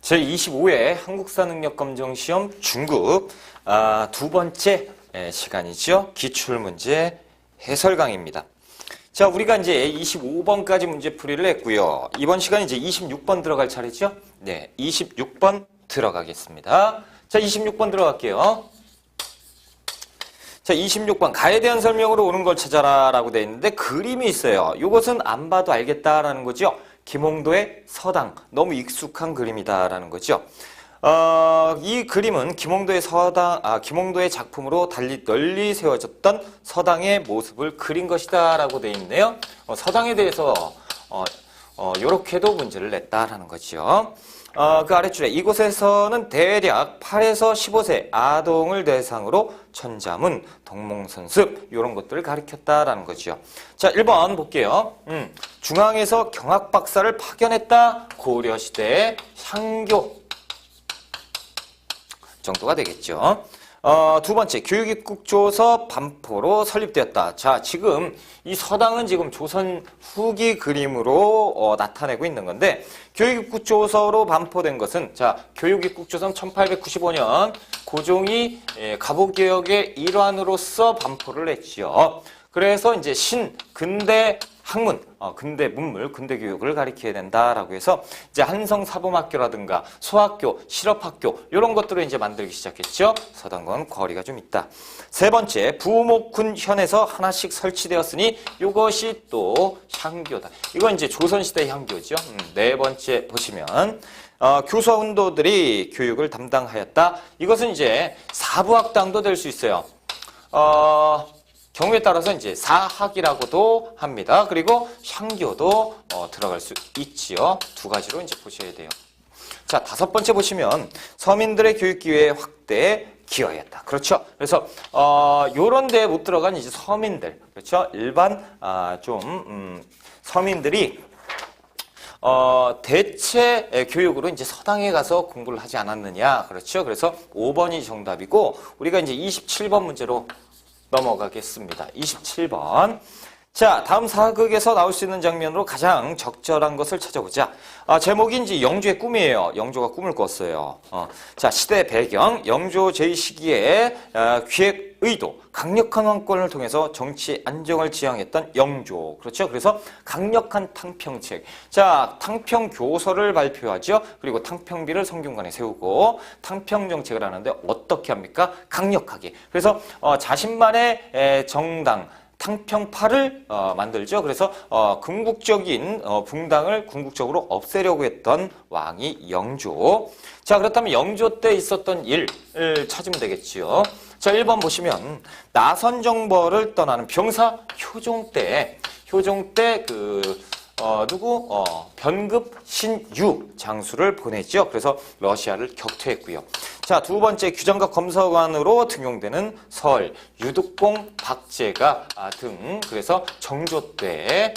제25회 한국사 능력 검정 시험 중급 두 번째 시간이죠. 기출문제 해설 강의입니다. 자, 우리가 이제 25번까지 문제풀이를 했고요. 이번 시간 이제 26번 들어갈 차례죠. 네, 26번 들어가겠습니다. 자, 26번 들어갈게요. 자, 26번 가에 대한 설명으로 옳은 걸 찾아라 라고 되어 있는데 그림이 있어요. 이것은 안 봐도 알겠다라는 거죠. 김홍도의 서당, 너무 익숙한 그림이다라는 거죠. 이 그림은 김홍도의 김홍도의 작품으로 널리 세워졌던 서당의 모습을 그린 것이다라고 되어 있네요. 서당에 대해서 이렇게도 문제를 냈다라는 거죠. 그 아랫줄에 이곳에서는 대략 8에서 15세 아동을 대상으로 천자문, 동몽선습 이런 것들을 가르쳤다라는 거죠. 자, 1번 볼게요. 중앙에서 경학박사를 파견했다. 고려시대 향교 정도가 되겠죠. 두 번째, 교육입국조서 반포로 설립되었다. 자, 지금 이 서당은 지금 조선 후기 그림으로 나타내고 있는 건데, 교육입국조서로 반포된 것은, 자, 교육입국조선 1895년 고종이 갑오개혁의 일환으로서 반포를 했지요. 그래서 이제 근대 학문, 근대 문물, 근대 교육을 가리켜야 된다라고 해서 이제 한성사범학교라든가 소학교, 실업학교 이런 것들을 이제 만들기 시작했죠. 서당과는 거리가 좀 있다. 세 번째, 부목군현에서 하나씩 설치되었으니 이것이 또 향교다. 이건 이제 조선시대 향교죠. 네 번째 보시면 교서운도들이 교육을 담당하였다. 이것은 이제 사부학당도 될 수 있어요. 경우에 따라서 이제 사학이라고도 합니다. 그리고 향교도 들어갈 수 있지요. 두 가지로 이제 보셔야 돼요. 자, 다섯 번째 보시면 서민들의 교육 기회 확대에 기여하였다. 그렇죠. 그래서 요런 데에 못 들어간 이제 서민들, 그렇죠. 일반 서민들이 대체 교육으로 이제 서당에 가서 공부를 하지 않았느냐. 그렇죠. 그래서 5번이 정답이고 우리가 이제 27번 문제로 넘어가겠습니다. 27번. 자, 다음 사극에서 나올 수 있는 장면으로 가장 적절한 것을 찾아보자. 제목이 이제 영조의 꿈이에요. 영조가 꿈을 꿨어요. 자, 시대 배경, 영조 제2시기에 기획 의도, 강력한 왕권을 통해서 정치 안정을 지향했던 영조. 그렇죠? 그래서 강력한 탕평책. 자, 탕평교서를 발표하죠. 그리고 탕평비를 성균관에 세우고 탕평정책을 하는데 어떻게 합니까? 강력하게. 그래서 자신만의 정당, 탕평파를 만들죠. 그래서 궁극적인 붕당을 궁극적으로 없애려고 했던 왕이 영조. 자, 그렇다면 영조 때 있었던 일을 찾으면 되겠지요. 자, 1번 보시면 나선정벌을 떠나는 병사 효종 때 변급 신유 장수를 보냈죠. 그래서 러시아를 격퇴했고요. 자, 두 번째 규장각 검사관으로 등용되는 설, 유득봉, 박제가 등 그래서 정조 때.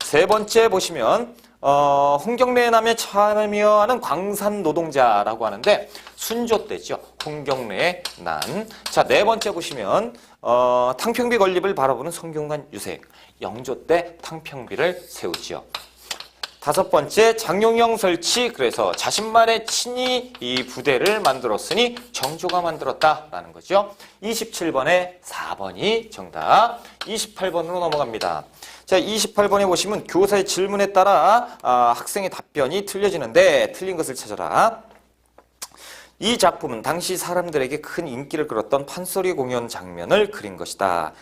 세 번째 보시면 홍경래남에 참여하는 광산 노동자라고 하는데 순조 때죠. 홍경래의 난. 자, 네 번째 보시면 탕평비 건립을 바라보는 성균관 유색. 영조 때 탕평비를 세우지요. 다섯 번째, 장용영 설치. 그래서 자신만의 친히 이 부대를 만들었으니 정조가 만들었다라는 거죠. 27번에 4번이 정답. 28번으로 넘어갑니다. 자, 28번에 보시면 교사의 질문에 따라 학생의 답변이 틀려지는데 틀린 것을 찾아라. 이 작품은 당시 사람들에게 큰 인기를 끌었던 판소리 공연 장면을 그린 것이다.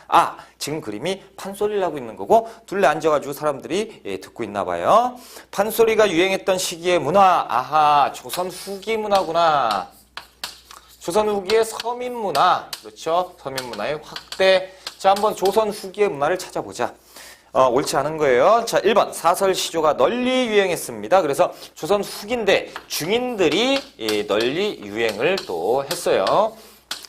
지금 그림이 판소리를 하고 있는 거고 둘레 앉아가지고 사람들이 듣고 있나 봐요. 판소리가 유행했던 시기의 문화, 조선 후기 문화구나. 조선 후기의 서민 문화, 그렇죠. 서민 문화의 확대. 자, 한번 조선 후기의 문화를 찾아보자. 옳지 않은 거예요. 자, 1번 사설시조가 널리 유행했습니다. 그래서 조선 후기인데 중인들이 널리 유행을 또 했어요.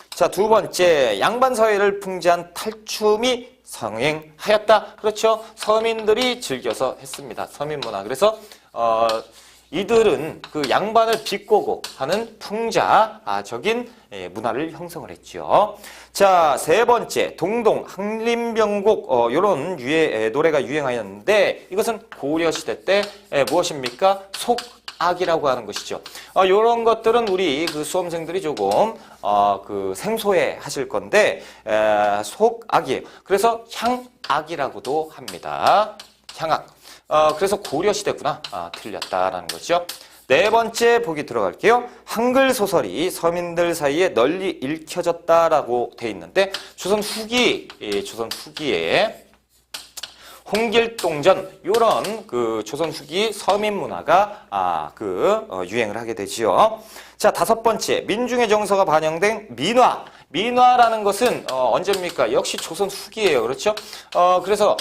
자, 두 번째, 양반사회를 풍자한 탈춤이 성행하였다. 그렇죠. 서민들이 즐겨서 했습니다. 서민문화. 그래서 이들은 그 양반을 비꼬고 하는 풍자적인 문화를 형성을 했죠. 자, 세 번째, 동동, 한림병곡 이런 노래가 유행하였는데 이것은 고려시대 때 무엇입니까? 악이라고 하는 것이죠. 이런 것들은 우리 그 수험생들이 조금 그 생소해 하실 건데 속악이에요. 그래서 향악이라고도 합니다. 향악. 그래서 고려시대구나. 틀렸다라는 거죠. 네 번째 보기 들어갈게요. 한글 소설이 서민들 사이에 널리 읽혀졌다라고 돼 있는데 조선 후기에 홍길동전 요런 그 조선 후기 서민 문화가 유행을 하게 되지요. 자, 다섯 번째 민중의 정서가 반영된 민화. 민화라는 것은 언제입니까? 역시 조선 후기예요. 그렇죠? 그래서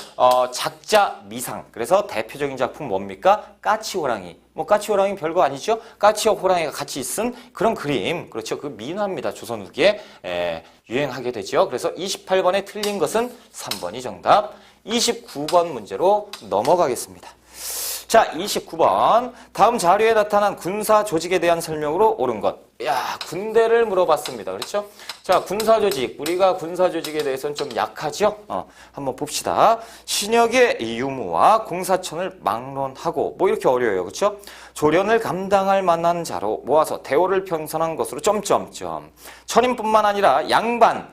작자 미상. 그래서 대표적인 작품 뭡니까? 까치호랑이. 뭐 까치호랑이 별거 아니죠? 까치와 호랑이가 같이 있은 그런 그림. 그렇죠? 그 민화입니다. 조선 후기에 유행하게 되죠. 그래서 28번에 틀린 것은 3번이 정답. 29번 문제로 넘어가겠습니다. 자, 29번. 다음 자료에 나타난 군사 조직에 대한 설명으로 옳은 것. 야, 군대를 물어봤습니다. 그렇죠? 자, 군사 조직. 우리가 군사 조직에 대해서는 좀 약하죠? 한번 봅시다. 신역의 유무와 공사천을 막론하고, 뭐 이렇게 어려워요. 그렇죠? 조련을 감당할 만한 자로 모아서 대오를 편성한 것으로 점점점. 천인뿐만 아니라 양반,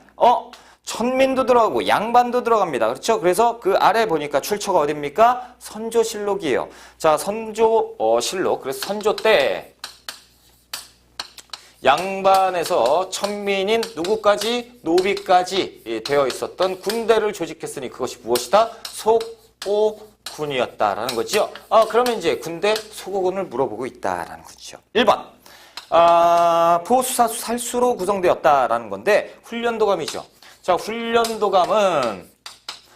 천민도 들어가고 양반도 들어갑니다. 그렇죠? 그래서 그 아래 보니까 출처가 어딥니까? 선조실록이에요. 자, 선조실록. 그래서 선조 때 양반에서 천민인 누구까지? 노비까지 되어 있었던 군대를 조직했으니 그것이 무엇이다? 속오군이었다라는 거죠. 그러면 이제 군대 속오군을 물어보고 있다라는 거죠. 1번. 포수사수 살수로 구성되었다라는 건데 훈련도감이죠. 자, 훈련도감은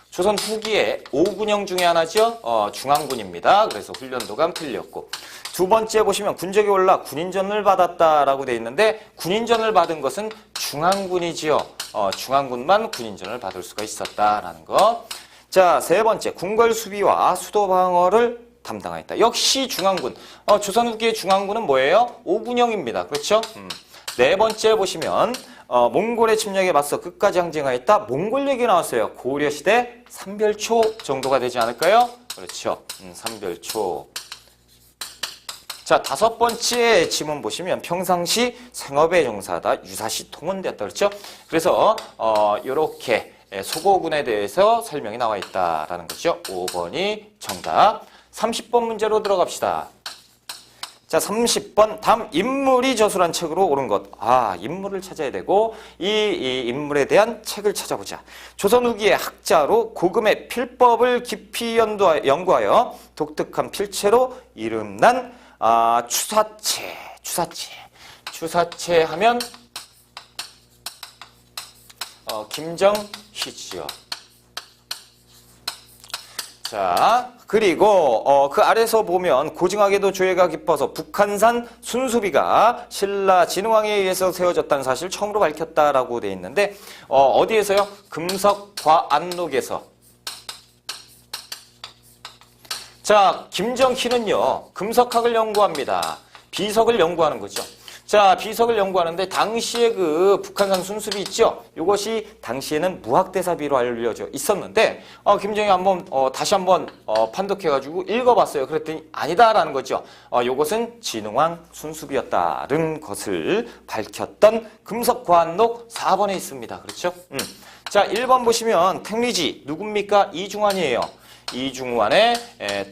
조선 후기에 5군형 중에 하나죠. 중앙군입니다. 그래서 훈련도감 틀렸고. 두 번째 보시면 군적이 올라 군인전을 받았다라고 돼 있는데 군인전을 받은 것은 중앙군이지요. 중앙군만 군인전을 받을 수가 있었다라는 거. 자, 세 번째 궁궐 수비와 수도 방어를 담당하였다. 역시 중앙군. 조선 후기의 중앙군은 뭐예요? 5군형입니다. 그렇죠? 네 번째 보시면 몽골의 침략에 맞서 끝까지 항쟁하였다. 몽골 얘기 나왔어요. 고려시대 삼별초 정도가 되지 않을까요? 그렇죠. 삼별초. 자, 다섯 번째 지문 보시면 평상시 생업에 종사하다 유사시 통원되었다. 그렇죠? 그래서 이렇게 속어군에 대해서 설명이 나와 있다라는 거죠. 5번이 정답. 30번 문제로 들어갑시다. 자, 30번. 다음 인물이 저술한 책으로 옳은 것. 인물을 찾아야 되고 이 인물에 대한 책을 찾아보자. 조선 후기의 학자로 고금의 필법을 깊이 연구하여 독특한 필체로 이름난 추사체 하면 김정희지요. 자, 그리고 그 아래서 보면 고증하게도 조예가 깊어서 북한산 순수비가 신라 진흥왕에 의해서 세워졌다는 사실을 처음으로 밝혔다라고 돼 있는데 어디에서요? 금석과안록에서. 자, 김정희는요 금석학을 연구합니다. 비석을 연구하는 거죠. 자, 비석을 연구하는데 당시에 그 북한산 순수비 있죠? 이것이 당시에는 무학대사비로 알려져 있었는데 김정희 다시 한번 판독해가지고 읽어봤어요. 그랬더니 아니다라는 거죠. 이것은 진흥왕 순수비였다는 것을 밝혔던 금석과안록 4번에 있습니다. 그렇죠? 자, 1번 보시면 택리지 누굽니까? 이중환이에요. 이중환의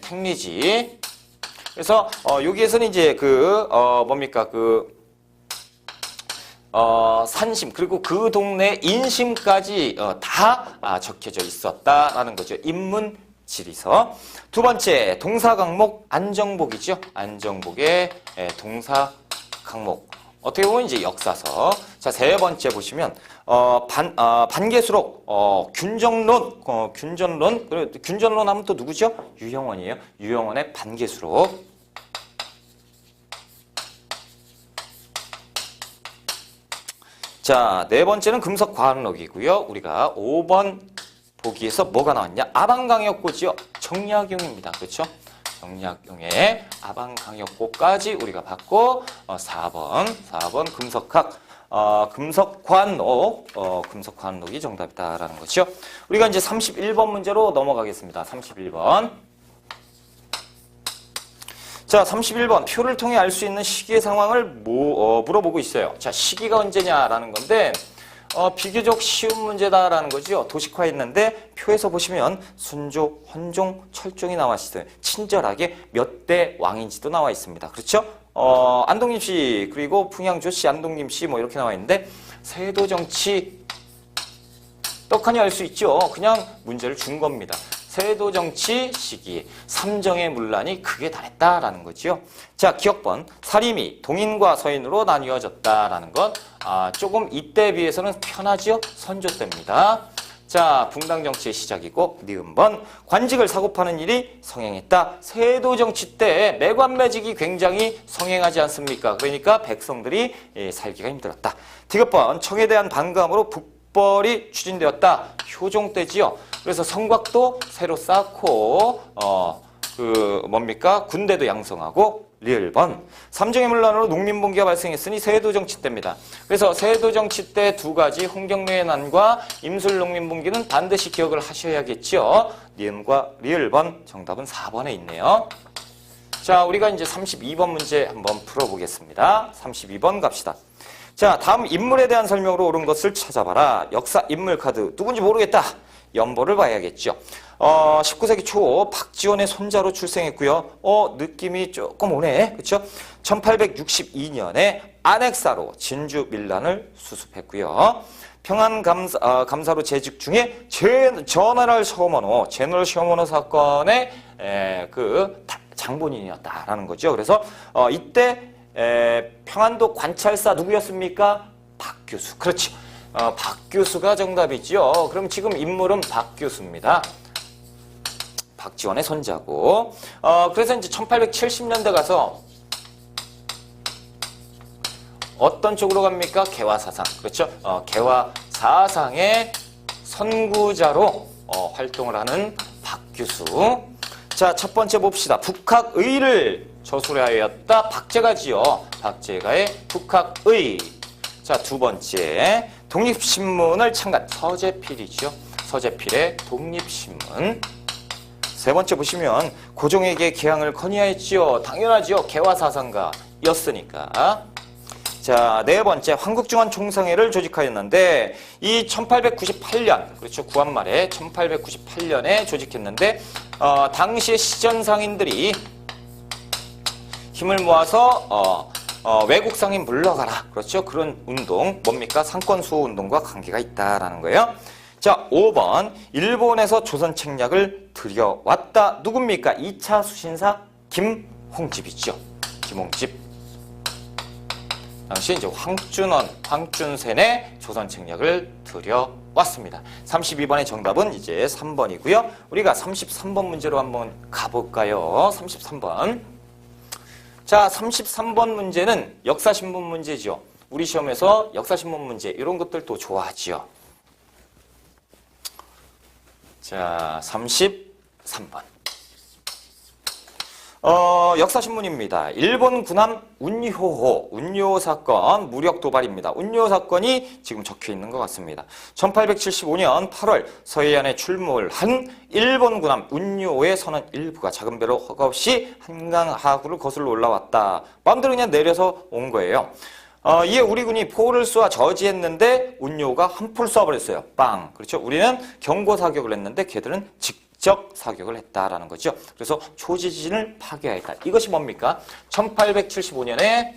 택리지. 그래서 여기에서는 이제 산심 그리고 그 동네 인심까지 다 적혀져 있었다라는 거죠. 인문지리서. 두 번째 동사 강목 안정복이죠. 안정복의 동사 강목. 어떻게 보면 이제 역사서. 자, 세 번째 보시면 반개수록 균정론 균전론 하면 또 누구죠? 유형원이에요. 유형원의 반개수록. 자, 네 번째는 금석과안록이고요. 우리가 5번 보기에서 뭐가 나왔냐? 아방강역고지요. 정약용입니다. 그렇죠? 정약용의 아방강역고까지 우리가 봤고 4번 금석학 금석과안록이 정답이다라는 거죠. 우리가 이제 31번 문제로 넘어가겠습니다. 31번. 자, 31번 표를 통해 알 수 있는 시기의 상황을 물어보고 있어요. 자, 시기가 언제냐라는 건데 비교적 쉬운 문제다라는 거죠. 도식화했는데 표에서 보시면 순조, 헌종, 철종이 나와 있어요. 친절하게 몇 대 왕인지도 나와 있습니다. 그렇죠? 안동림 씨 그리고 풍양조 씨, 안동림 씨 뭐 이렇게 나와 있는데 세도 정치 떡하니 알 수 있죠. 그냥 문제를 준 겁니다. 세도 정치 시기, 삼정의 문란이 극에 달했다라는 거죠. 자, 기억번 사림이 동인과 서인으로 나뉘어졌다라는 것. 조금 이때에 비해서는 편하죠. 선조 때입니다. 자, 붕당 정치의 시작이고 니은번 관직을 사고 파는 일이 성행했다. 세도 정치 때 매관매직이 굉장히 성행하지 않습니까? 그러니까 백성들이 살기가 힘들었다. 디귿번 청에 대한 반감으로 북벌이 추진되었다. 효종 때지요. 그래서 성곽도 새로 쌓고 군대도 양성하고 리을번 삼정의 문란으로 농민봉기가 발생했으니 세도 정치 때입니다. 그래서 세도 정치 때 두 가지 홍경로의 난과 임술 농민봉기는 반드시 기억을 하셔야겠죠. 니은과 리을번 정답은 4번에 있네요. 자, 우리가 이제 32번 문제 한번 풀어보겠습니다. 32번 갑시다. 자, 다음 인물에 대한 설명으로 옳은 것을 찾아봐라. 역사 인물 카드 누군지 모르겠다. 연보를 봐야겠죠. 19세기 초 박지원의 손자로 출생했고요. 느낌이 조금 오네. 그렇죠? 1862년에 안핵사로 진주 밀란을 수습했고요. 평안감사로 재직 중에 제너럴 셔머너 사건의 장본인이었다라는 거죠. 그래서 이때 평안도 관찰사 누구였습니까? 박교수. 그렇죠. 박교수가 정답이죠. 그럼 지금 인물은 박교수입니다. 박지원의 손자고. 그래서 이제 1870년대 가서 어떤 쪽으로 갑니까? 개화사상. 그렇죠. 개화사상의 선구자로 활동을 하는 박교수. 자, 첫 번째 봅시다. 북학의를 저술하였다. 박제가지요. 박제가의 북학의. 자, 두 번째. 독립신문을 창간. 서재필이죠. 서재필의 독립신문. 세 번째 보시면 고종에게 개항을 건의하였지요. 당연하지요. 개화사상가였으니까. 자, 네 번째 황국중환 총상회를 조직하였는데 이 1898년, 그렇죠. 구한말에 1898년에 조직했는데 당시의 시전상인들이 힘을 모아서 외국 상인 물러가라. 그렇죠. 그런 운동, 뭡니까? 상권수호 운동과 관계가 있다라는 거예요. 자, 5번 일본에서 조선 책략을 들여왔다. 누굽니까? 2차 수신사 김홍집이죠. 김홍집. 당시 이제 황준센의 조선 책략을 들여왔습니다. 32번의 정답은 이제 3번이고요. 우리가 33번 문제로 한번 가볼까요? 33번. 자, 33번 문제는 역사신문 문제죠. 우리 시험에서 역사신문 문제 이런 것들도 좋아하지요. 자, 33번. 역사신문입니다. 일본 군함 운요 사건 무력 도발입니다. 운요 사건이 지금 적혀 있는 것 같습니다. 1875년 8월 서해안에 출몰한 일본 군함 운요의 선원 일부가 작은 배로 허가 없이 한강 하구를 거슬러 올라왔다. 마음대로 그냥 내려서 온 거예요. 이에 우리 군이 포를 쏘아 저지했는데 운요가 한풀 쏴버렸어요. 빵. 그렇죠? 우리는 경고 사격을 했는데 걔들은 직접 사격을 했다라는 거죠. 그래서 초지진을 파괴하였다. 이것이 뭡니까? 1875년에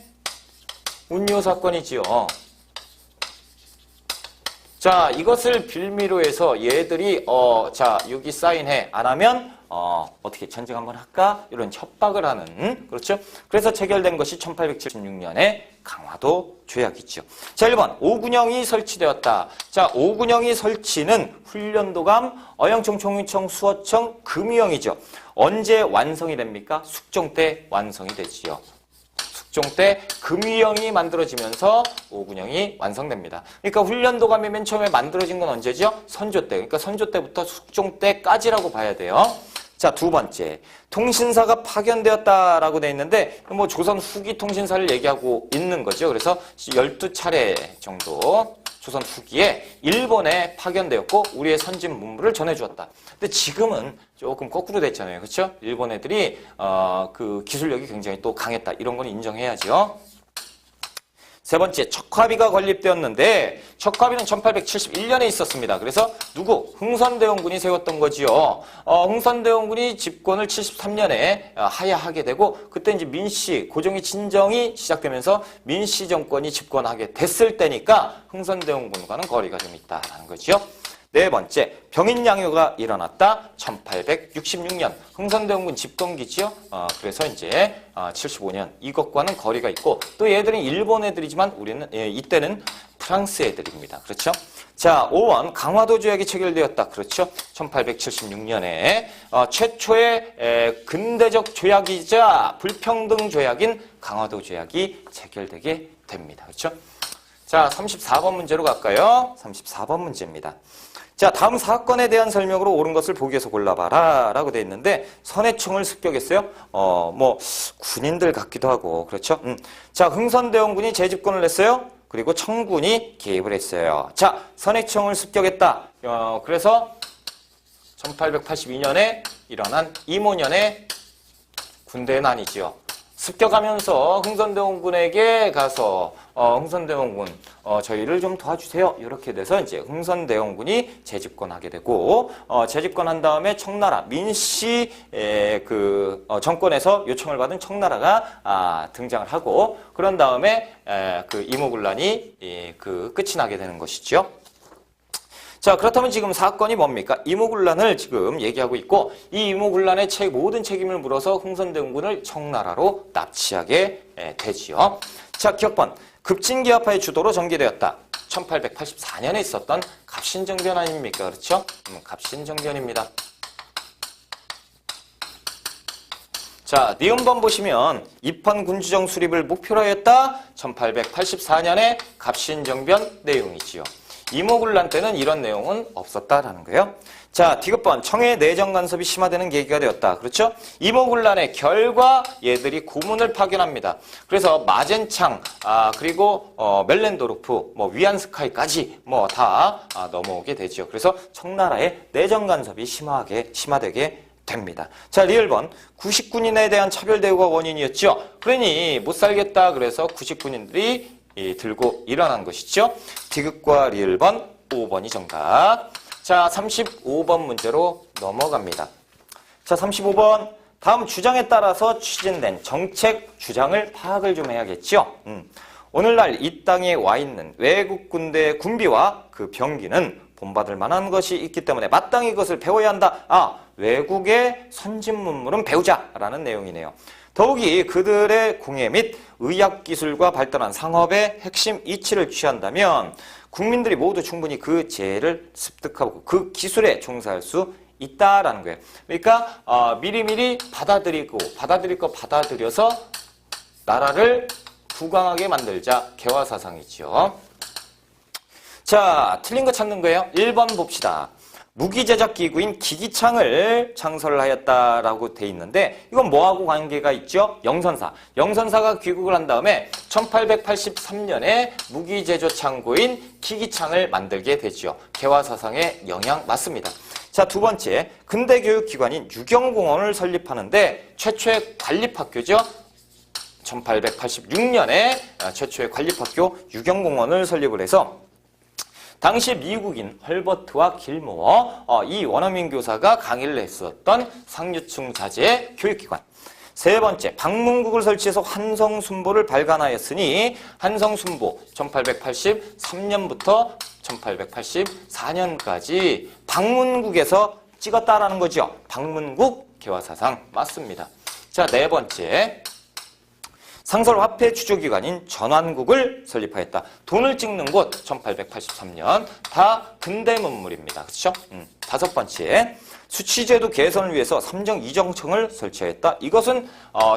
운요 사건이지요. 자, 이것을 빌미로 해서 얘들이 자, 여기 사인해. 안 하면 어떻게 전쟁 한번 할까? 이런 협박을 하는, 그렇죠? 그래서 체결된 것이 1876년에 강화도 조약이죠. 자, 1번 오군영이 설치되었다. 자, 오군영이 설치는 훈련도감, 어영청, 총유청, 수어청, 금유영이죠. 언제 완성이 됩니까? 숙종 때 완성이 되지요. 숙종 때 금유영이 만들어지면서 오군영이 완성됩니다. 그러니까 훈련도감이 맨 처음에 만들어진 건 언제죠? 선조 때. 그러니까 선조 때부터 숙종 때까지라고 봐야 돼요. 자, 두 번째. 통신사가 파견되었다라고 돼 있는데 뭐 조선 후기 통신사를 얘기하고 있는 거죠. 그래서 12차례 정도 조선 후기에 일본에 파견되었고 우리의 선진 문물을 전해주었다. 근데 지금은 조금 거꾸로 됐잖아요. 그렇죠? 일본 애들이 그 기술력이 굉장히 또 강했다. 이런 건 인정해야죠. 세 번째, 척화비가 건립되었는데 척화비는 1871년에 있었습니다. 그래서 누구? 흥선대원군이 세웠던 거지요. 흥선대원군이 집권을 73년에 하야하게 되고 그때 이제 민씨, 고종의 진정이 시작되면서 민씨 정권이 집권하게 됐을 때니까 흥선대원군과는 거리가 좀 있다라는 거지요. 네 번째, 병인양요가 일어났다. 1866년 흥선대원군 집권기지요. 그래서 이제 75년 이것과는 거리가 있고 또 얘들은 일본 애들이지만 우리는 이때는 프랑스 애들입니다. 그렇죠? 자, 5번 강화도 조약이 체결되었다. 그렇죠? 1876년에 최초의 근대적 조약이자 불평등 조약인 강화도 조약이 체결되게 됩니다. 그렇죠? 자, 34번 문제로 갈까요? 34번 문제입니다. 자, 다음 사건에 대한 설명으로 옳은 것을 보기에서 골라봐라 라고 되어 있는데 선해청을 습격했어요. 군인들 같기도 하고 그렇죠? 자, 흥선대원군이 재집권을 했어요. 그리고 청군이 개입을 했어요. 자, 선해청을 습격했다. 그래서 1882년에 일어난 이모년의 군대난이지요. 습격하면서 흥선대원군에게 가서 흥선대원군 저희를 좀 도와주세요. 이렇게 돼서 이제 흥선대원군이 재집권하게 되고 재집권한 다음에 청나라 민씨 정권에서 요청을 받은 청나라가 등장을 하고 그런 다음에 그 이모군란이 끝이 나게 되는 것이죠. 자, 그렇다면 지금 사건이 뭡니까? 이모군란을 지금 얘기하고 있고 이 이모군란의 모든 책임을 물어서 흥선대원군을 청나라로 납치하게 되지요. 자, 기억번. 급진기합파의 주도로 전개되었다. 1884년에 있었던 갑신정변 아닙니까? 그렇죠? 갑신정변입니다. 자, 니은번 보시면 입헌 군주정 수립을 목표로 하였다. 1884년에 갑신정변 내용이지요. 이모군란 때는 이런 내용은 없었다라는 거예요. 자, 디귿번 청해 내정 간섭이 심화되는 계기가 되었다. 그렇죠? 이모군란의 결과 얘들이 고문을 파견합니다. 그래서 마젠창, 그리고 멜렌도르프, 위안스카이까지 다 넘어오게 되죠. 그래서 청나라의 내정 간섭이 심화되게 됩니다. 자, 리을번 90군인에 대한 차별 대우가 원인이었죠. 그러니 못 살겠다 그래서 90군인들이 들고 일어난 것이죠. 디귿과 리을번 5번이 정답. 자, 35번 문제로 넘어갑니다. 자, 35번. 다음 주장에 따라서 추진된 정책 주장을 파악을 좀 해야겠죠. 오늘날 이 땅에 와 있는 외국 군대의 군비와 그 병기는 본받을 만한 것이 있기 때문에 마땅히 그것을 배워야 한다. 외국의 선진 문물은 배우자라는 내용이네요. 더욱이 그들의 공예 및 의학기술과 발달한 상업의 핵심 이치를 취한다면 국민들이 모두 충분히 그 재해를 습득하고 그 기술에 종사할 수 있다라는 거예요. 그러니까 미리미리 받아들일 거 받아들여서 나라를 부강하게 만들자. 개화사상이죠. 자, 틀린 거 찾는 거예요. 1번 봅시다. 무기제작 기구인 기기창을 창설을 하였다라고 돼 있는데 이건 뭐하고 관계가 있죠? 영선사. 영선사가 귀국을 한 다음에 1883년에 무기제조 창고인 기기창을 만들게 되죠. 개화사상의 영향 맞습니다. 자, 두 번째. 근대교육기관인 유경공원을 설립하는데 최초의 관립학교죠. 1886년에 최초의 관립학교 유경공원을 설립을 해서 당시 미국인 헐버트와 길모어 이 원어민 교사가 강의를 했었던 상류층 자제의 교육기관. 세 번째, 방문국을 설치해서 한성순보를 발간하였으니 한성순보 1883년부터 1884년까지 방문국에서 찍었다라는 거죠. 방문국 개화사상 맞습니다. 자, 네 번째. 상설화폐 주조기관인 전환국을 설립하였다. 돈을 찍는 곳 1883년 다 근대문물입니다. 그렇죠? 다섯 번째. 수치제도 개선을 위해서 삼정 이정청을 설치하였다. 이것은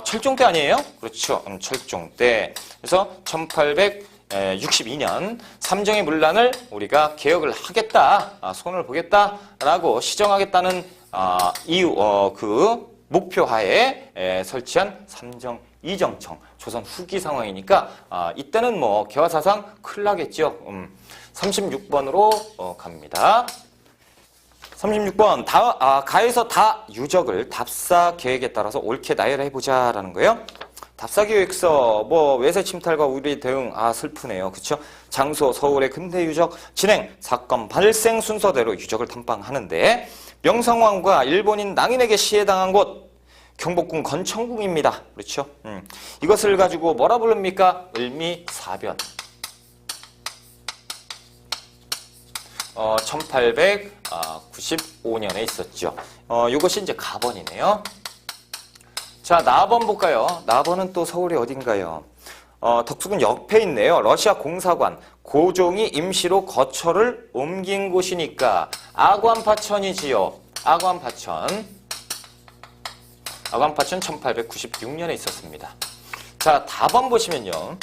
철종 때 아니에요? 그렇죠. 철종 때. 그래서 1862년 삼정의 문란을 우리가 개혁을 하겠다. 손을 보겠다라고 시정하겠다는 이유 그 목표하에 설치한 삼정 이정청. 조선 후기 상황이니까 이때는 개화사상 큰일 나겠죠. 36번으로 갑니다. 36번 가에서 다 유적을 답사 계획에 따라서 옳게 나열해보자라는 거예요. 답사 계획서 외세 침탈과 우리 대응 슬프네요. 그렇죠? 장소 서울의 근대 유적 진행 사건 발생 순서대로 유적을 탐방하는데 명성황후가 일본인 낭인에게 시해당한 곳 경복궁 건청궁입니다. 그렇죠? 이것을 가지고 뭐라 부릅니까? 을미사변. 1895년에 있었죠. 이것이 이제 가번이네요. 자, 나번 볼까요? 나번은 또 서울이 어딘가요? 덕수궁 옆에 있네요. 러시아 공사관. 고종이 임시로 거처를 옮긴 곳이니까 아관파천이지요. 아관파천 1896년에 있었습니다. 자, 다번 보시면요.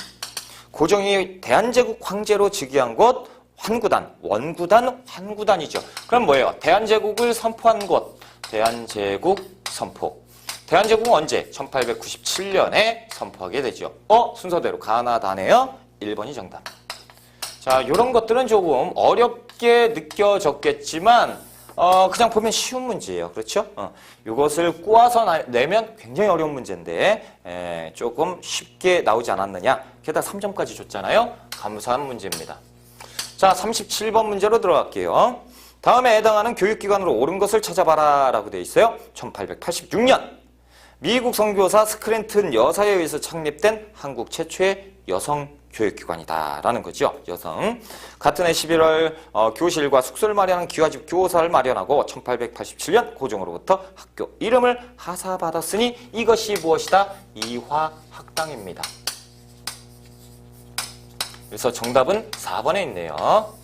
고종이 대한제국 황제로 즉위한 곳 환구단, 원구단, 환구단이죠. 그럼 뭐예요? 대한제국을 선포한 곳, 대한제국 선포. 대한제국은 언제? 1897년에 선포하게 되죠. 순서대로 가나다네요. 1번이 정답. 자, 이런 것들은 조금 어렵게 느껴졌겠지만 그냥 보면 쉬운 문제예요. 그렇죠? 이것을 꼬아서 내면 굉장히 어려운 문제인데 조금 쉽게 나오지 않았느냐. 게다가 3점까지 줬잖아요. 감사한 문제입니다. 자, 37번 문제로 들어갈게요. 다음에 해당하는 교육기관으로 옳은 것을 찾아봐라 라고 되어 있어요. 1886년 미국 선교사 스크랜튼 여사에 의해서 창립된 한국 최초의 여성 교육기관이다 라는 거죠. 여성. 같은 해 11월 교실과 숙소를 마련한 기와집 교사를 마련하고 1887년 고종으로부터 학교 이름을 하사받았으니 이것이 무엇이다? 이화학당입니다. 그래서 정답은 4번에 있네요.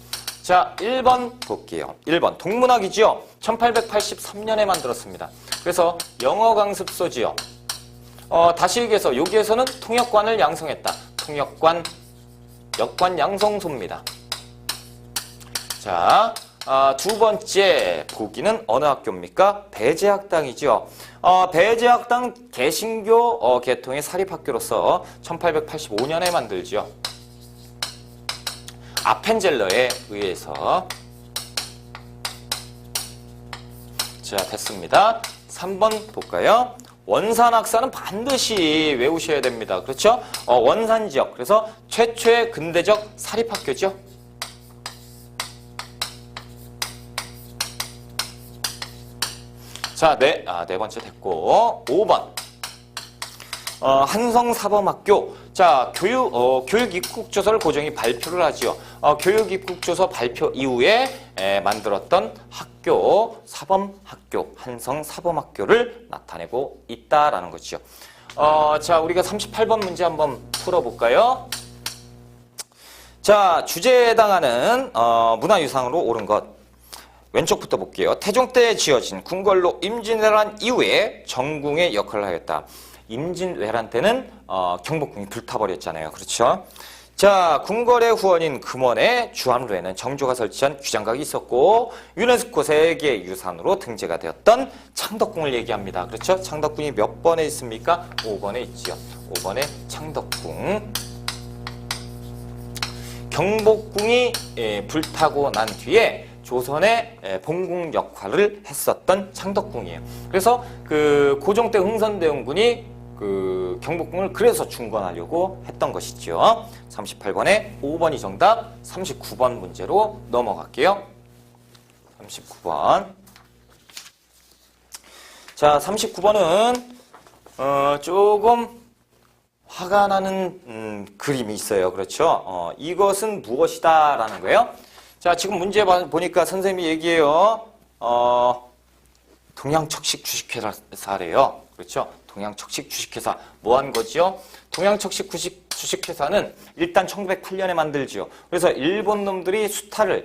자, 1번 볼게요. 1번 동문학이지요. 1883년에 만들었습니다. 그래서 영어 강습소지요. 다시 얘기해서 여기에서는 통역관을 양성했다. 통역관, 역관 양성소입니다. 자, 두 번째 보기는 어느 학교입니까? 배제학당이죠. 배제학당 개신교 계통의 사립학교로서 1885년에 만들죠. 아펜젤러에 의해서. 자, 됐습니다. 3번 볼까요? 원산학사는 반드시 외우셔야 됩니다. 그렇죠? 원산지역. 그래서 최초의 근대적 사립학교죠. 자, 네 번째 됐고 5번. 한성사범학교. 자, 교육입국조서를 고종이 발표를 하지요. 교육입국조서 발표 이후에 만들었던 학교, 사범학교, 한성사범학교를 나타내고 있다라는 거죠. 자, 우리가 38번 문제 한번 풀어볼까요? 자, 주제에 해당하는 문화유산으로 옳은 것. 왼쪽부터 볼게요. 태종 때 지어진 궁궐로 임진왜란 이후에 정궁의 역할을 하였다. 임진왜란 때는 경복궁이 불타버렸잖아요. 그렇죠? 자, 궁궐의 후원인 금원의 주안루에는 정조가 설치한 규장각이 있었고 유네스코 세계유산으로 등재가 되었던 창덕궁을 얘기합니다. 그렇죠? 창덕궁이 몇 번에 있습니까? 5번에 있지요. 5번에 창덕궁. 경복궁이 불타고 난 뒤에 조선의 봉궁 역할을 했었던 창덕궁이에요. 그래서 그 고종 때 흥선대원군이 그 경복궁을 그래서 중건하려고 했던 것이죠. 38번에 5번이 정답. 39번 문제로 넘어갈게요. 39번. 자, 39번은 조금 화가 나는 그림이 있어요. 그렇죠? 이것은 무엇이다 라는 거예요. 자, 지금 문제 보니까 선생님이 얘기해요. 동양척식 주식회사래요. 그렇죠? 동양척식 주식회사. 뭐 한 거지요? 동양척식 주식회사는 일단 1908년에 만들지요. 그래서 일본 놈들이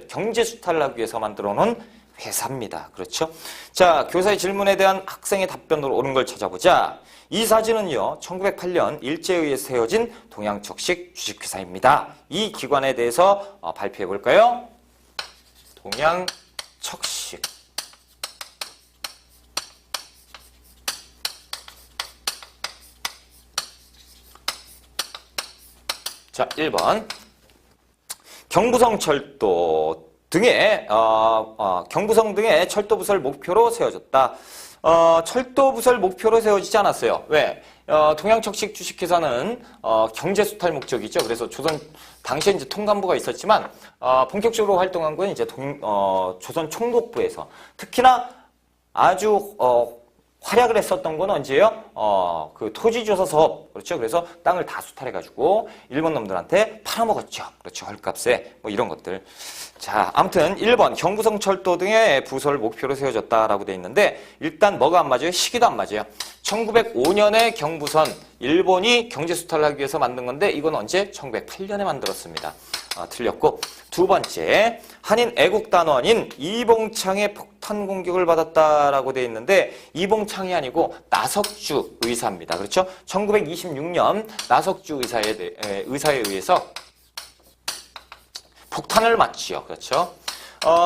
경제 수탈을 하기 위해서 만들어 놓은 회사입니다. 그렇죠? 자, 교사의 질문에 대한 학생의 답변으로 옳은 걸 찾아보자. 이 사진은요, 1908년 일제에 의해 세워진 동양척식 주식회사입니다. 이 기관에 대해서 발표해 볼까요? 동양척식. 자, 1번. 경부성철도 등의 경부성 등의 철도 부설 목표로 세워졌다. 철도 부설 목표로 세워지지 않았어요. 왜? 동양척식 주식회사는 경제 수탈 목적이죠. 그래서 조선 당시에 이제 통감부가 있었지만 본격적으로 활동한 건 이제 조선 총독부에서 특히나 아주 활약을 했었던 건 언제예요? 그 토지조사 사업. 그렇죠. 그래서 땅을 다 수탈해가지고 일본 놈들한테 팔아먹었죠. 그렇죠. 헐값에. 뭐 이런 것들. 자, 아무튼 1번 경부성 철도 등의 부설 목표로 세워졌다라고 돼 있는데 일단 뭐가 안 맞아요? 시기도 안 맞아요. 1905년에 경부선 일본이 경제 수탈을 하기 위해서 만든 건데 이건 언제? 1908년에 만들었습니다. 틀렸고 두 번째 한인 애국단원인 이봉창의 폭탄 공격을 받았다라고 돼 있는데 이봉창이 아니고 나석주 의사입니다. 그렇죠? 1926년 나석주 의사에 의해서 폭탄을 맞지요. 그렇죠?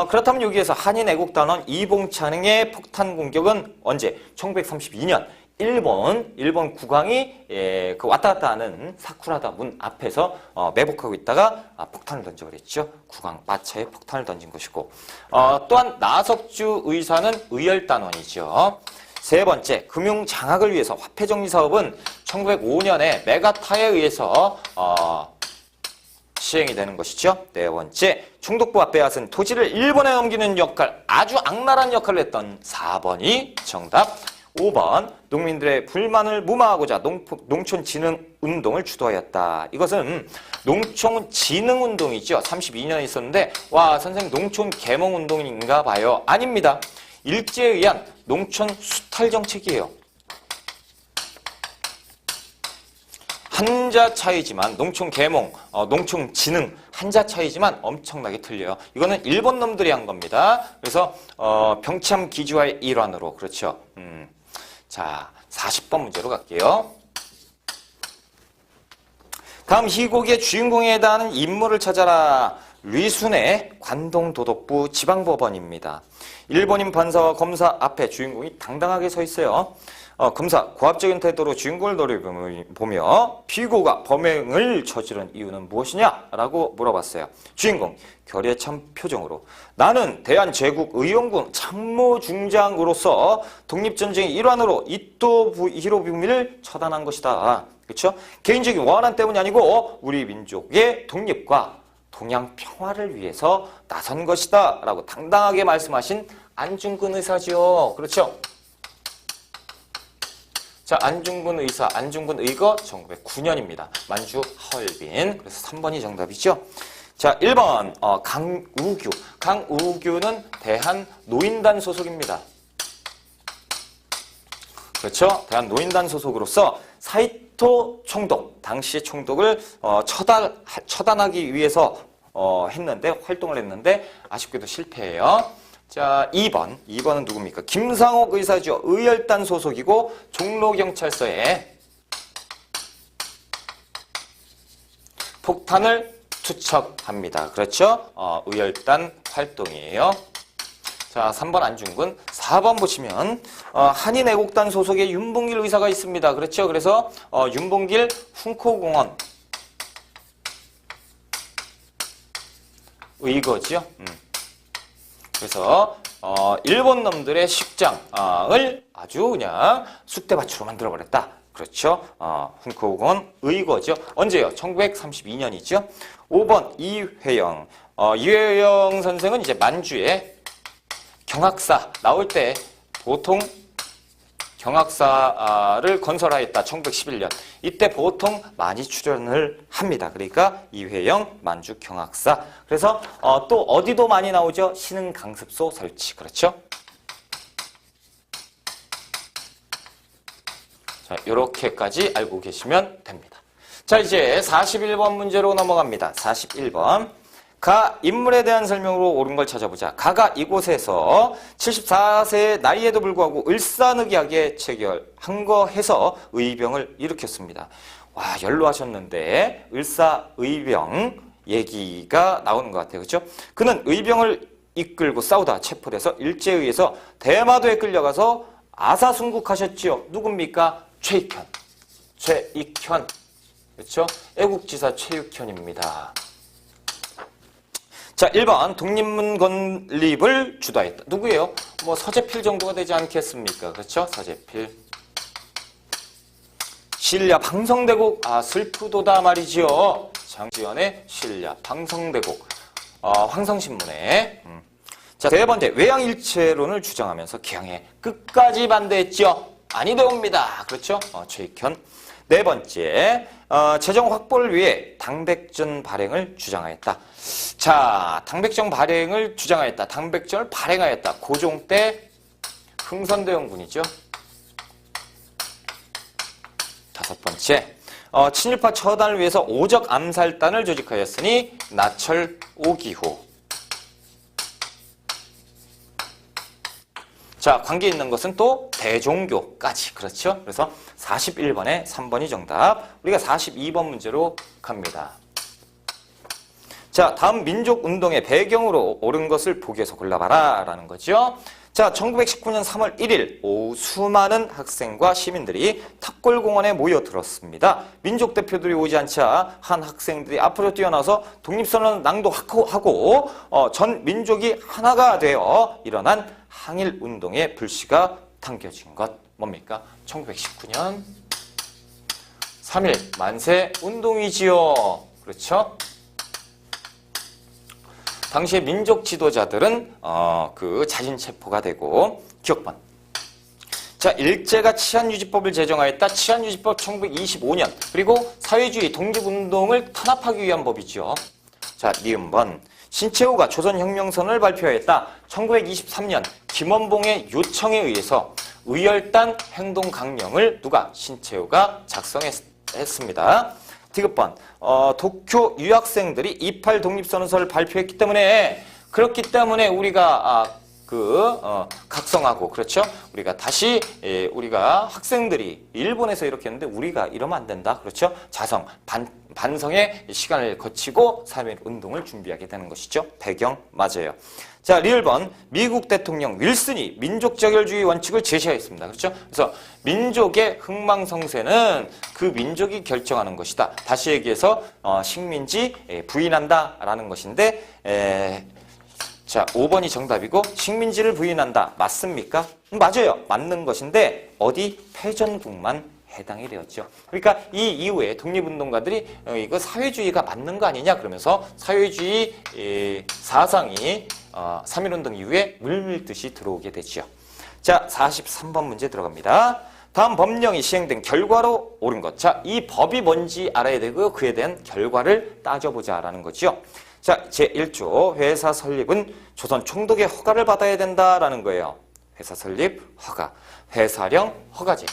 그렇다면 여기에서 한인 애국단원 이봉창의 폭탄 공격은 언제? 1932년 일본 국왕이 그 왔다 갔다 하는 사쿠라다 문 앞에서 매복하고 있다가 폭탄을 던져버렸죠. 국왕 마차에 폭탄을 던진 것이고 또한 나석주 의사는 의열단원이죠. 세 번째, 금융 장악을 위해서 화폐 정리 사업은 1905년에 메가타에 의해서 시행이 되는 것이죠. 네 번째, 총독부와 빼앗은 토지를 일본에 넘기는 역할, 아주 악랄한 역할을 했던 4번이 정답. 5번, 농민들의 불만을 무마하고자 농촌진흥운동을 주도하였다. 이것은 농촌진흥운동이죠. 32년에 있었는데 와 선생님 농촌 계몽운동인가 봐요. 아닙니다. 일제에 의한 농촌 수탈 정책이에요. 한자 차이지만 농촌 계몽, 농촌 진흥 한자 차이지만 엄청나게 틀려요. 이거는 일본 놈들이 한 겁니다. 그래서 병참 기지화의 일환으로 그렇죠. 자, 40번 문제로 갈게요. 다음 희곡의 주인공에 해당하는 인물을 찾아라. 류순의 관동도독부 지방법원입니다. 일본인 판사와 검사 앞에 주인공이 당당하게 서 있어요. 검사 고압적인 태도로 주인공을 노려보며 피고가 범행을 저지른 이유는 무엇이냐? 라고 물어봤어요. 주인공 결의에 찬 표정으로 나는 대한제국의용군 참모중장으로서 독립전쟁의 일환으로 이토 히로부미를 처단한 것이다. 그렇죠? 개인적인 원한 때문이 아니고 우리 민족의 독립과 동양 평화를 위해서 나선 것이다. 라고 당당하게 말씀하신 안중근 의사죠. 그렇죠? 자, 안중근 의사, 안중근 의거 1909년입니다. 만주 하얼빈. 그래서 3번이 정답이죠. 자, 1번 강우규. 강우규는 대한노인단 소속입니다. 그렇죠? 대한노인단 소속으로서 사이토 총독, 당시의 총독을 처단하기 위해서 활동을 했는데 아쉽게도 실패해요. 자, 2번은 누굽니까? 김상옥 의사죠. 의열단 소속이고 종로경찰서에 폭탄을 투척합니다. 그렇죠? 의열단 활동이에요. 자, 3번 안중근. 4번 보시면 한인애국단 소속의 윤봉길 의사가 있습니다. 그렇죠? 그래서 윤봉길 훈코공원 의거죠. 그래서 일본 놈들의 식장을 아주 그냥 쑥대밭으로 만들어버렸다. 그렇죠. 훈코공원 의거죠. 언제요? 1932년이죠. 5번 이회영. 이회영 선생은 이제 만주에 경학사 나올 때 보통 경학사를 건설하였다. 1911년. 이때 보통 많이 출연을 합니다. 그러니까 이회영 만주 경학사. 그래서 또 어디도 많이 나오죠? 신흥강습소 설치. 그렇죠? 자, 이렇게까지 알고 계시면 됩니다. 자, 이제 41번 문제로 넘어갑니다. 41번. 가 인물에 대한 설명으로 옳은 걸 찾아보자. 가가 이곳에서 74세의 나이에도 불구하고 을사늑약에 체결한 거 해서 의병을 일으켰습니다. 와, 연로하셨는데 을사의병 얘기가 나오는 것 같아요. 그렇죠? 그는 의병을 이끌고 싸우다 체포돼서 일제에 의해서 대마도에 끌려가서 아사순국하셨지요. 누굽니까? 최익현. 최익현. 그렇죠? 애국지사 최익현입니다. 자, 1번 독립문 건립을 주도했다. 누구예요? 뭐 서재필 정도가 되지 않겠습니까? 그렇죠? 서재필. 신라 방성대국. 아, 슬프도다 말이지요. 장지연의 신라 방성대국. 황성신문에. 자, 세 번째, 외양일체론을 주장하면서 기양에 끝까지 반대했죠. 아니되옵니다. 그렇죠? 최익현. 네 번째, 재정 확보를 위해 당백전 발행을 주장하였다. 자, 당백전 발행을 주장하였다. 당백전을 발행하였다. 고종 때 흥선대원군이죠. 다섯 번째, 친일파 처단을 위해서 오적 암살단을 조직하였으니 나철 오기호. 자, 관계 있는 것은 또 대종교까지. 그렇죠? 그래서 41번에 3번이 정답. 우리가 42번 문제로 갑니다. 자, 다음 민족운동의 배경으로 옳은 것을 보기에서 골라봐라 라는 거죠. 자, 1919년 3월 1일 오후 수많은 학생과 시민들이 탑골공원에 모여들었습니다. 민족 대표들이 오지 않자 한 학생들이 앞으로 뛰어나서 독립선언을 낭독하고 전 민족이 하나가 되어 일어난 항일운동의 불씨가 당겨진 것. 뭡니까? 1919년 3일 만세 운동이지요. 그렇죠? 당시에 민족 지도자들은 자진 체포가 되고 기억번. 자, 일제가 치안유지법을 제정하였다. 치안유지법 1925년. 그리고 사회주의 독립운동을 탄압하기 위한 법이죠. 자, 니은번. 신채호가 조선혁명선을 발표하였다. 1923년 김원봉의 요청에 의해서 의열단 행동강령을 누가? 신채호가 작성했습니다. 디귿번. 도쿄 유학생들이 28 독립선언서를 발표했기 때문에 그렇기 때문에 우리가 각성하고, 그렇죠? 우리가 다시 우리가 학생들이 일본에서 이렇게 했는데 우리가 이러면 안 된다. 그렇죠? 자성, 반성의 시간을 거치고 3.1 운동을 준비하게 되는 것이죠. 배경 맞아요. 자, 리을번. 미국 대통령 윌슨이 민족 자결주의 원칙을 제시하였습니다. 그렇죠? 그래서 민족의 흥망성쇠는 그 민족이 결정하는 것이다. 다시 얘기해서 식민지 부인한다라는 것인데 자, 5번이 정답이고 식민지를 부인한다. 맞습니까? 맞아요. 맞는 것인데 어디? 패전국만 해당이 되었죠. 그러니까 이 이후에 독립운동가들이 이거 사회주의가 맞는 거 아니냐 그러면서 사회주의 사상이 3.1운동 이후에 물밀듯이 들어오게 되죠. 자, 43번 문제 들어갑니다. 다음 법령이 시행된 결과로 옳은 것. 자, 이 법이 뭔지 알아야 되고요. 그에 대한 결과를 따져보자라는 거죠. 자, 제1조 회사 설립은 조선 총독의 허가를 받아야 된다라는 거예요. 회사 설립 허가, 회사령 허가제.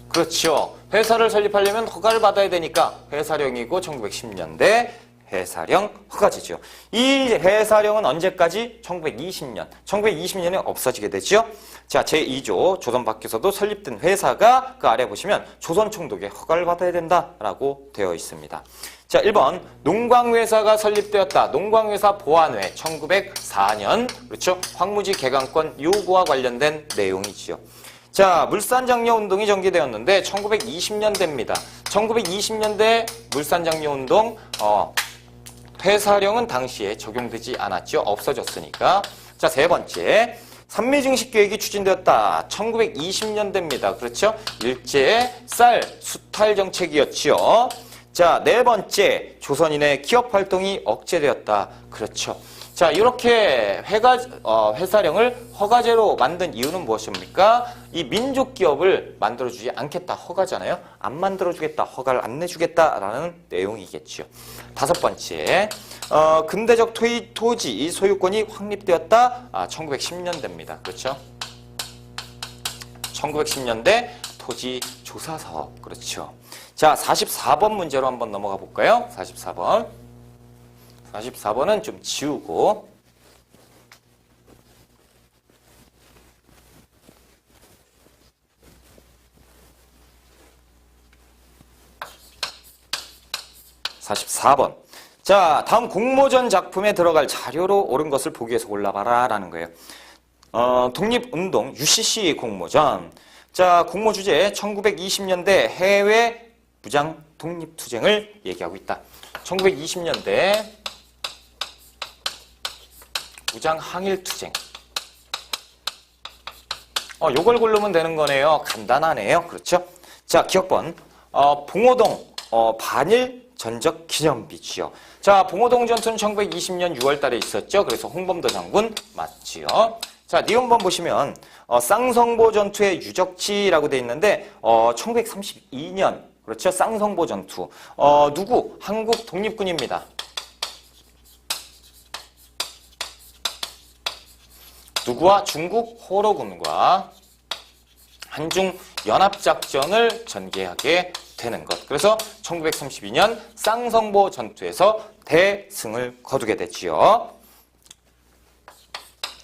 그렇죠. 회사를 설립하려면 허가를 받아야 되니까 회사령이고 1910년대 회사령 허가제죠. 이 회사령은 언제까지? 1920년. 1920년에 없어지게 되죠. 자, 제2조 조선 밖에서도 설립된 회사가 그 아래 보시면 조선 총독의 허가를 받아야 된다라고 되어 있습니다. 자, 1번 농광회사가 설립되었다. 농광회사 보안회 1904년. 그렇죠? 황무지 개강권 요구와 관련된 내용이지요. 자, 물산장려운동이 전개되었는데 1920년대입니다. 1920년대 물산장려운동 회사령은 당시에 적용되지 않았죠. 없어졌으니까. 자, 세 번째. 산미증식계획이 추진되었다. 1920년대입니다. 그렇죠? 일제의 쌀 수탈 정책이었지요. 자, 네 번째. 조선인의 기업활동이 억제되었다. 그렇죠. 자, 이렇게 회사령을 허가제로 만든 이유는 무엇입니까? 이 민족기업을 만들어주지 않겠다. 허가잖아요. 안 만들어주겠다. 허가를 안 내주겠다라는 내용이겠죠. 다섯 번째, 근대적 토지 소유권이 확립되었다. 1910년대입니다. 그렇죠? 1910년대 토지조사사업. 그렇죠. 자, 44번 문제로 한번 넘어가 볼까요? 44번. 44번은 좀 지우고 44번. 자, 다음 공모전 작품에 들어갈 자료로 옳은 것을 보기 위해서 골라봐라 라는 거예요. 독립운동 UCC 공모전. 자, 공모 주제 1920년대 해외 무장 독립투쟁을 얘기하고 있다. 1920년대 무장 항일투쟁. 요걸 고르면 되는 거네요. 간단하네요. 그렇죠? 자, 기억번. 봉오동 반일 전적 기념비지요. 자, 봉오동 전투는 1920년 6월 달에 있었죠. 그래서 홍범도 장군 맞지요. 자, 니은번 보시면 쌍성보 전투의 유적지라고 돼 있는데 1932년 그렇죠? 쌍성보 전투. 누구? 한국 독립군입니다. 누구와? 중국 호로군과 한중 연합작전을 전개하게 되는 것. 그래서 1932년 쌍성보 전투에서 대승을 거두게 됐지요.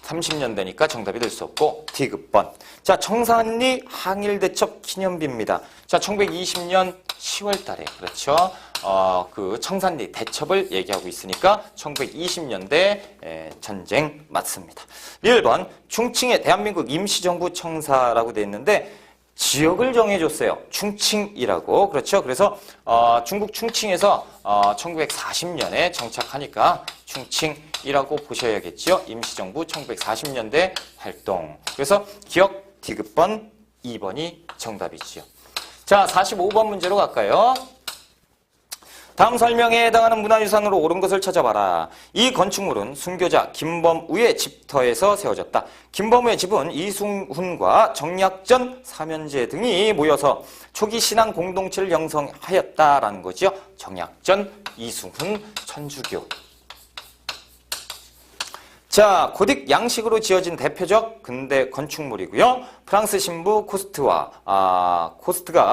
30년대니까 정답이 될 수 없고 D급번. 자, 청산리 항일대첩 기념비입니다. 자, 1920년 10월 달에 그렇죠. 그 청산리 대첩을 얘기하고 있으니까 1920년대 전쟁 맞습니다. 1번 충칭의 대한민국 임시정부 청사라고 되어 있는데 지역을 정해줬어요. 충칭이라고. 그렇죠. 그래서 중국 충칭에서 1940년에 정착하니까 충칭이라고 보셔야겠죠. 임시정부 1940년대 활동. 그래서 기억 D급번 2번이 정답이지요. 자, 45번 문제로 갈까요? 다음 설명에 해당하는 문화유산으로 옳은 것을 찾아봐라. 이 건축물은 순교자 김범우의 집터에서 세워졌다. 김범우의 집은 이승훈과 정약전, 사면제 등이 모여서 초기 신앙 공동체를 형성하였다라는 거죠. 정약전, 이승훈, 천주교. 자, 고딕 양식으로 지어진 대표적 근대 건축물이고요. 프랑스 신부 코스트가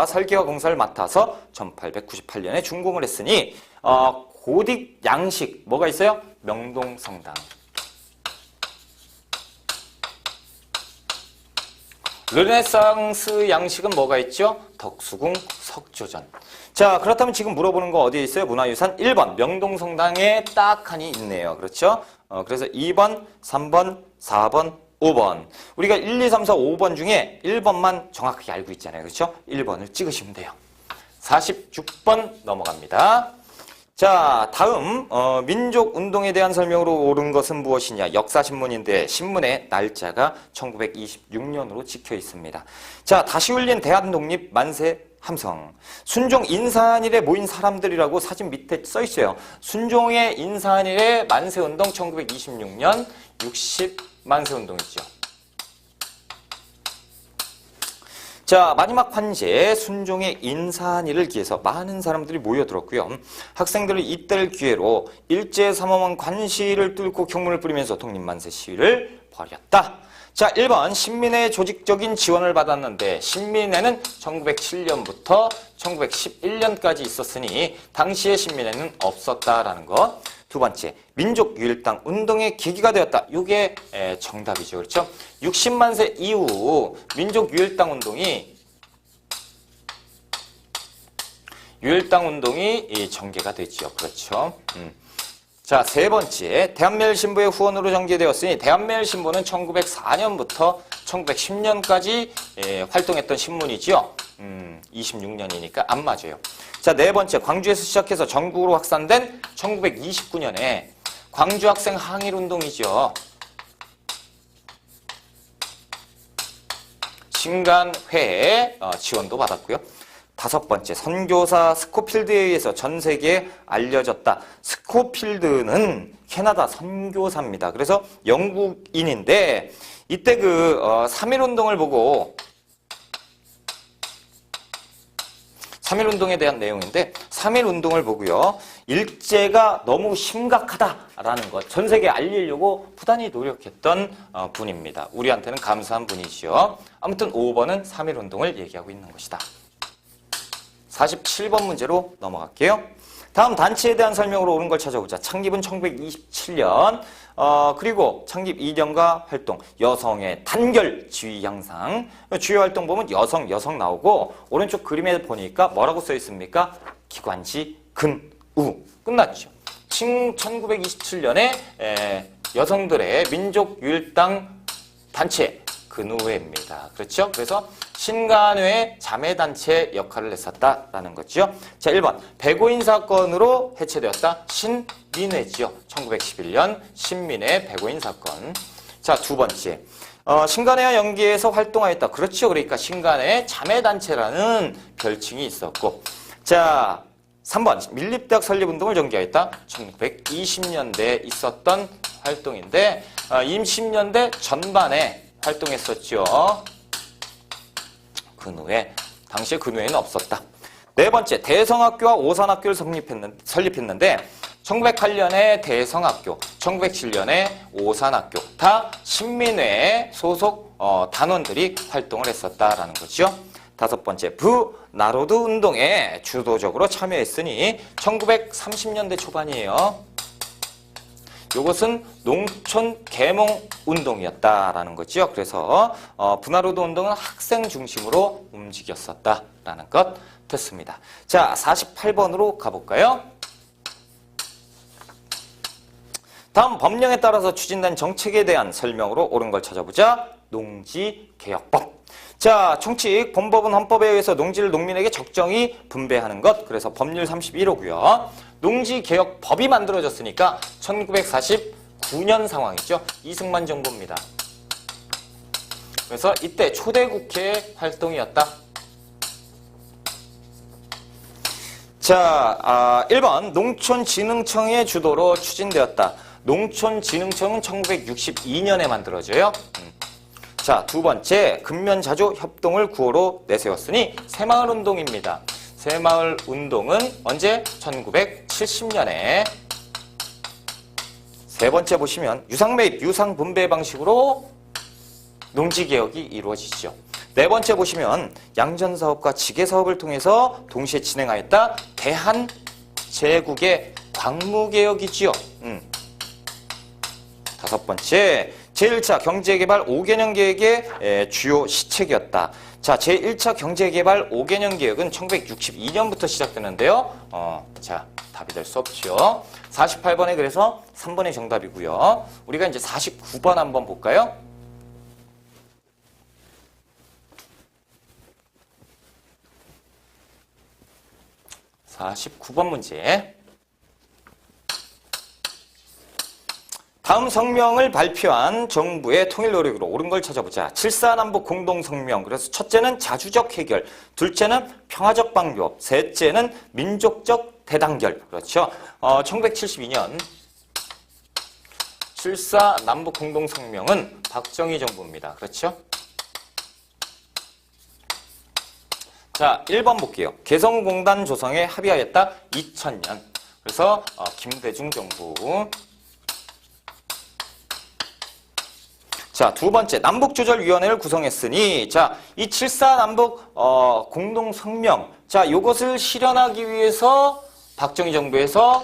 설계와 공사를 맡아서 1898년에 준공을 했으니 고딕 양식 뭐가 있어요? 명동성당. 르네상스 양식은 뭐가 있죠? 덕수궁, 석조전. 자, 그렇다면 지금 물어보는 거 어디에 있어요? 문화유산 1번 명동성당에 딱 하니 있네요. 그렇죠? 그래서 2번, 3번, 4번, 5번. 우리가 1, 2, 3, 4, 5번 중에 1번만 정확하게 알고 있잖아요. 그렇죠? 1번을 찍으시면 돼요. 46번 넘어갑니다. 자, 다음 민족운동에 대한 설명으로 옳은 것은 무엇이냐? 역사신문인데 신문의 날짜가 1926년으로 찍혀 있습니다. 자, 다시 울린 대한독립 만세 함성. 순종 인산일에 모인 사람들이라고 사진 밑에 써 있어요. 순종의 인산일에 만세운동 1926년 60만세운동이죠. 자, 마지막 환제 순종의 인산일을 기해서 많은 사람들이 모여들었고요. 학생들은 이때를 기회로 일제삼엄한 관시를 뚫고 경문을 뿌리면서 독립만세 시위를 벌였다. 자, 1번 신민회의 조직적인 지원을 받았는데 신민회는 1907년부터 1911년까지 있었으니 당시의 신민회는 없었다라는 것. 두 번째, 민족유일당 운동의 계기가 되었다. 이게 정답이죠. 그렇죠? 60만세 이후 민족유일당 운동이 전개가 됐죠. 그렇죠? 자, 세 번째, 대한매일신보의 후원으로 전개되었으니 대한매일신보는 1904년부터 1910년까지 활동했던 신문이죠. 26년이니까 안 맞아요. 자, 네 번째, 광주에서 시작해서 전국으로 확산된 1929년에 광주 학생 항일운동이죠. 신간회에 지원도 받았고요. 다섯 번째, 선교사 스코필드에 의해서 전 세계에 알려졌다. 스코필드는 캐나다 선교사입니다. 그래서 영국인인데 이때 그 3.1운동을 보고 3.1운동에 대한 내용인데 3.1운동을 보고요. 일제가 너무 심각하다라는 것 전 세계에 알리려고 부단히 노력했던 분입니다. 우리한테는 감사한 분이죠. 아무튼 5번은 3.1운동을 얘기하고 있는 것이다. 47번 문제로 넘어갈게요. 다음 단체에 대한 설명으로 옳은 걸 찾아보자. 창립은 1927년, 그리고 창립 이념과 활동, 여성의 단결 지위 향상. 주요 활동 보면 여성 나오고 오른쪽 그림에 보니까 뭐라고 써 있습니까? 기관지 근우. 끝났죠. 1927년에 여성들의 민족유일당 단체 근우회입니다. 그렇죠? 그래서 신간회의 자매단체 역할을 했었다라는 거죠. 자, 1번 배고인 사건으로 해체되었다. 신민회지요. 1911년 신민회 배고인 사건. 자, 두 번째. 신간회와 연계해서 활동하였다. 그렇죠. 그러니까 신간회 자매단체라는 별칭이 있었고. 자, 3번 밀립대학 설립운동을 전개하였다. 1920년대에 있었던 활동인데 20년대 전반에 활동했었죠. 근후에 당시에 근후에는 없었다. 네 번째 대성학교와 오산학교를 설립했는데 1908년에 대성학교, 1907년에 오산학교 다 신민회 소속 단원들이 활동을 했었다라는 거죠. 다섯 번째 부나로드 운동에 주도적으로 참여했으니 1930년대 초반이에요. 이것은 농촌 계몽 운동이었다라는 거죠. 그래서 부나로드 운동은 학생 중심으로 움직였었다라는 것 됐습니다. 자, 48번으로 가볼까요? 다음 법령에 따라서 추진된 정책에 대한 설명으로 옳은 걸 찾아보자. 농지개혁법. 자, 총칙, 본법은 헌법에 의해서 농지를 농민에게 적정히 분배하는 것. 그래서 법률 31호고요. 농지개혁법이 만들어졌으니까 1949년 상황이죠. 이승만 정부입니다. 그래서 이때 초대 국회 활동이었다. 자, 1번 농촌진흥청의 주도로 추진되었다. 농촌진흥청은 1962년에 만들어져요. 자, 두 번째 근면자조 협동을 구호로 내세웠으니 새마을운동입니다. 새마을운동은 언제? 1970년에. 세 번째 보시면 유상매입, 유상분배 방식으로 농지개혁이 이루어지죠. 네 번째 보시면 양전사업과 지게사업을 통해서 동시에 진행하였다. 대한제국의 광무개혁이지요. 다섯 번째 제1차 경제개발 5개년 계획의 주요 시책이었다. 자, 제1차 경제개발 5개년 계획은 1962년부터 시작되는데요. 자, 답이 될 수 없죠. 48번에 그래서 3번이 정답이고요. 우리가 이제 49번 한번 볼까요? (49번) 문제. 다음 성명을 발표한 정부의 통일 노력으로 옳은 걸 찾아보자. 7.4남북 공동성명. 그래서 첫째는 자주적 해결, 둘째는 평화적 방법, 셋째는 민족적 대단결. 그렇죠. 1972년 7.4남북 공동성명은 박정희 정부입니다. 그렇죠. 자, 1번 볼게요. 개성공단 조성에 합의하였다. 2000년. 그래서 김대중 정부. 자, 두 번째 남북조절위원회를 구성했으니 자, 이 7.4 남북 공동성명, 자, 요것을 실현하기 위해서 박정희 정부에서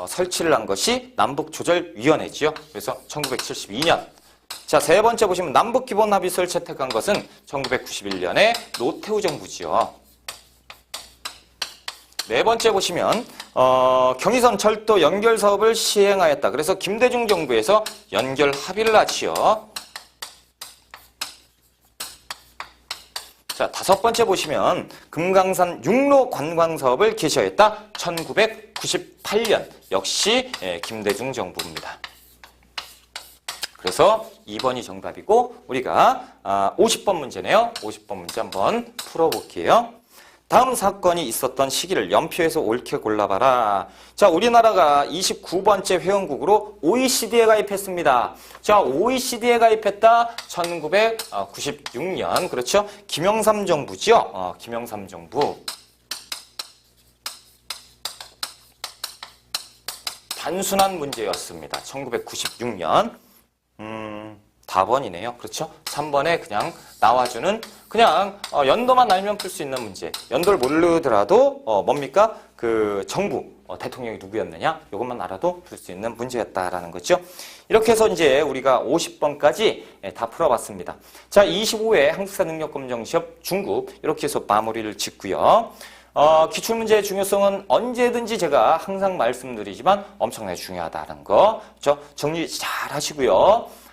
설치를 한 것이 남북조절위원회지요. 그래서 1972년. 자, 세 번째 보시면 남북기본합의서를 채택한 것은 1991년에 노태우 정부지요. 네 번째 보시면 경의선 철도 연결 사업을 시행하였다. 그래서 김대중 정부에서 연결 합의를 하지요. 자, 다섯 번째 보시면 금강산 육로 관광 사업을 개시하였다. 1998년 역시 김대중 정부입니다. 그래서 2번이 정답이고 우리가 50번 문제네요. 50번 문제 한번 풀어볼게요. 다음 사건이 있었던 시기를 연표에서 옳게 골라봐라. 자, 우리나라가 29번째 회원국으로 OECD에 가입했습니다. 자, OECD에 가입했다. 1996년. 그렇죠? 김영삼 정부죠? 김영삼 정부. 단순한 문제였습니다. 1996년. 4번이네요. 그렇죠? 3번에 그냥 나와주는 그냥 연도만 알면 풀 수 있는 문제. 연도를 모르더라도 뭡니까? 그 정부 대통령이 누구였느냐? 이것만 알아도 풀 수 있는 문제였다라는 거죠. 이렇게 해서 이제 우리가 50번까지 다 풀어봤습니다. 자, 25회 한국사 능력검정시험 중급 이렇게 해서 마무리를 짓고요. 기출문제의 중요성은 언제든지 제가 항상 말씀드리지만 엄청나게 중요하다는 거. 그렇죠? 정리 잘 하시고요.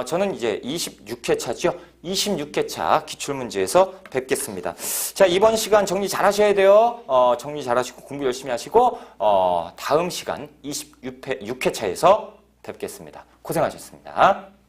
저는 이제 26회차죠. 26회차 기출문제에서 뵙겠습니다. 자, 이번 시간 정리 잘 하셔야 돼요. 정리 잘 하시고 공부 열심히 하시고, 다음 시간 26회차에서 뵙겠습니다. 고생하셨습니다.